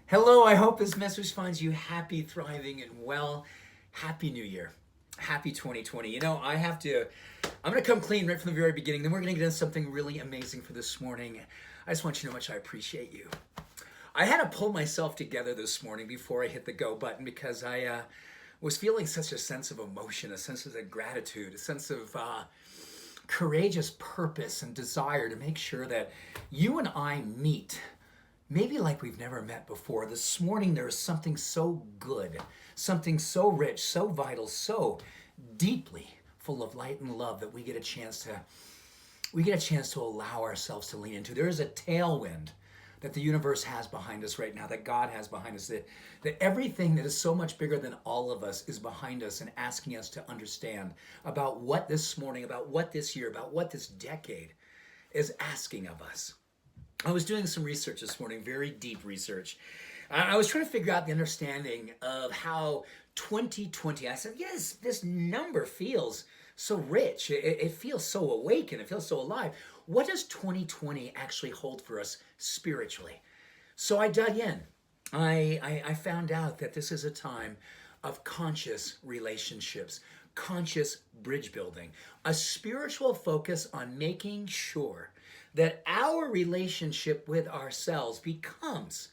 Hello, I hope this message finds you happy, thriving, and well. Happy New Year. Happy 2020. I'm going to come clean right from the very beginning. Then we're going to get into something really amazing for this morning. I just want you to know how much I appreciate you. I had to pull myself together this morning before I hit the go button because I was feeling such a sense of emotion, a sense of gratitude, a sense of courageous purpose and desire to make sure that you and I meet maybe like we've never met before. This morning there is something so good, something so rich, so vital, so deeply full of light and love that we get a chance to allow ourselves to lean into. There is a tailwind that the universe has behind us right now, that God has behind us, that everything that is so much bigger than all of us is behind us and asking us to understand about what this morning, about what this year, about what this decade is asking of us. I was doing some research this morning, very deep research. I was trying to figure out the understanding of how 2020, I said, yes, this number feels so rich. It feels so awakened. It feels so alive. What does 2020 actually hold for us spiritually? So I dug in. I found out that this is a time of conscious relationships, conscious bridge building, a spiritual focus on making sure that our relationship with ourselves becomes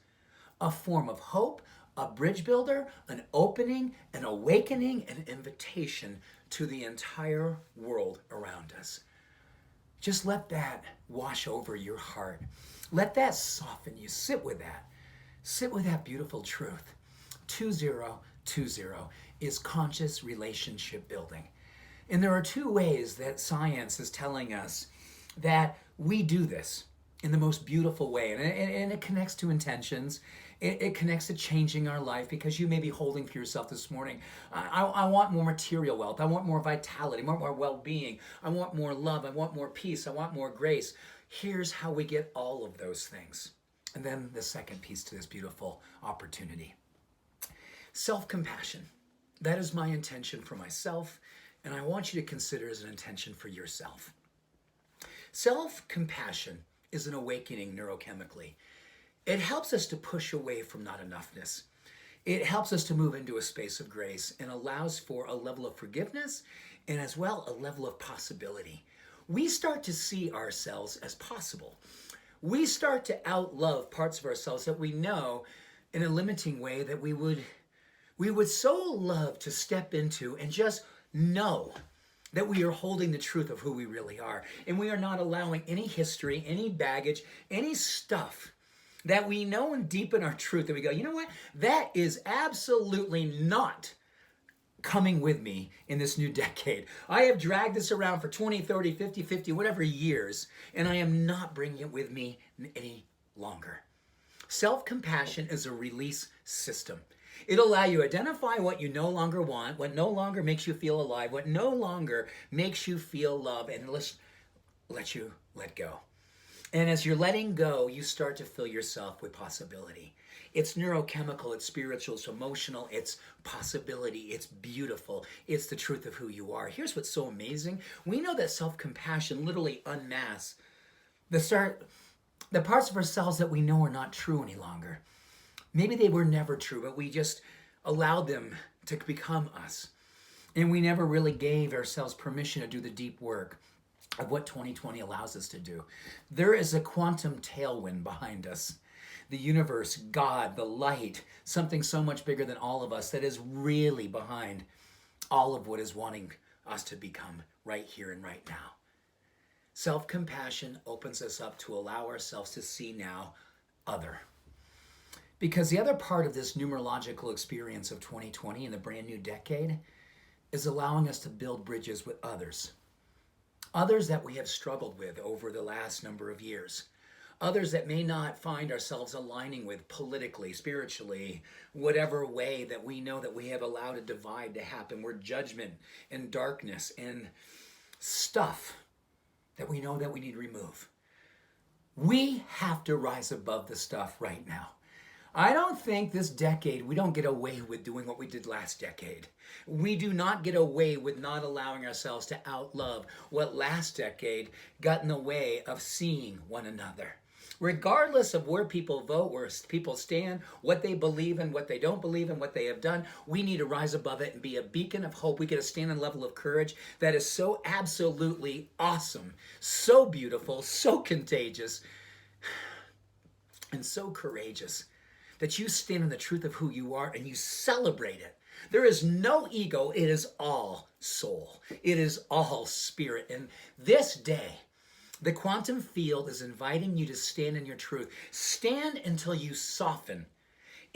a form of hope, a bridge builder, an opening, an awakening, an invitation to the entire world around us. Just let that wash over your heart. Let that soften you. Sit with that. Sit with that beautiful truth. 2020 is conscious relationship building. And there are two ways that science is telling us that we do this in the most beautiful way. And it connects to intentions. It connects to changing our life, because you may be holding for yourself this morning, I want more material wealth. I want more vitality, more well-being. I want more love. I want more peace. I want more grace. Here's how we get all of those things. And then the second piece to this beautiful opportunity. Self-compassion. That is my intention for myself, and I want you to consider as an intention for yourself. Self-compassion is an awakening neurochemically. It helps us to push away from not enoughness. It helps us to move into a space of grace and allows for a level of forgiveness and as well a level of possibility. We start to see ourselves as possible. We start to outlove parts of ourselves that we know in a limiting way that we would so love to step into and just know that we are holding the truth of who we really are. And we are not allowing any history, any baggage, any stuff that we know and deep in our truth that we go, you know what? That is absolutely not coming with me in this new decade. I have dragged this around for 20, 30, 50, whatever years, and I am not bringing it with me any longer. Self-compassion is a release system. It'll allow you to identify what you no longer want, what no longer makes you feel alive, what no longer makes you feel love, and let you let go. And as you're letting go, you start to fill yourself with possibility. It's neurochemical, it's spiritual, it's emotional, it's possibility, it's beautiful, it's the truth of who you are. Here's what's so amazing. We know that self-compassion literally unmasks the parts of ourselves that we know are not true any longer. Maybe they were never true, but we just allowed them to become us. And we never really gave ourselves permission to do the deep work of what 2020 allows us to do. There is a quantum tailwind behind us. The universe, God, the light, something so much bigger than all of us that is really behind all of what is wanting us to become right here and right now. Self-compassion opens us up to allow ourselves to see now other. Because the other part of this numerological experience of 2020 and the brand new decade is allowing us to build bridges with others. Others that we have struggled with over the last number of years. Others that may not find ourselves aligning with politically, spiritually, whatever way that we know that we have allowed a divide to happen, where judgment and darkness and stuff that we know that we need to remove. We have to rise above the stuff right now. I don't think this decade, we don't get away with doing what we did last decade. We do not get away with not allowing ourselves to outlove what last decade got in the way of seeing one another. Regardless of where people vote, where people stand, what they believe in, what they don't believe in, what they have done, we need to rise above it and be a beacon of hope. We get to stand in a level of courage that is so absolutely awesome, so beautiful, so contagious, and so courageous that you stand in the truth of who you are and you celebrate it. There is no ego. It is all soul. It is all spirit. And this day, the quantum field is inviting you to stand in your truth. Stand until you soften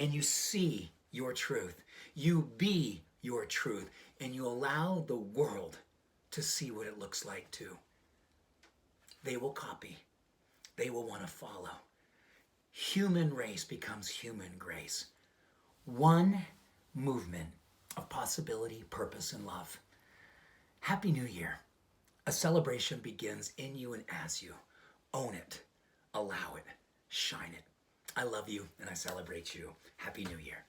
and you see your truth. You be your truth and you allow the world to see what it looks like too. They will copy. They will want to follow. Human race becomes human grace. One movement of possibility, purpose, and love. Happy New Year. A celebration begins in you and as you. Own it, allow it, shine it. I love you and I celebrate you. Happy New Year.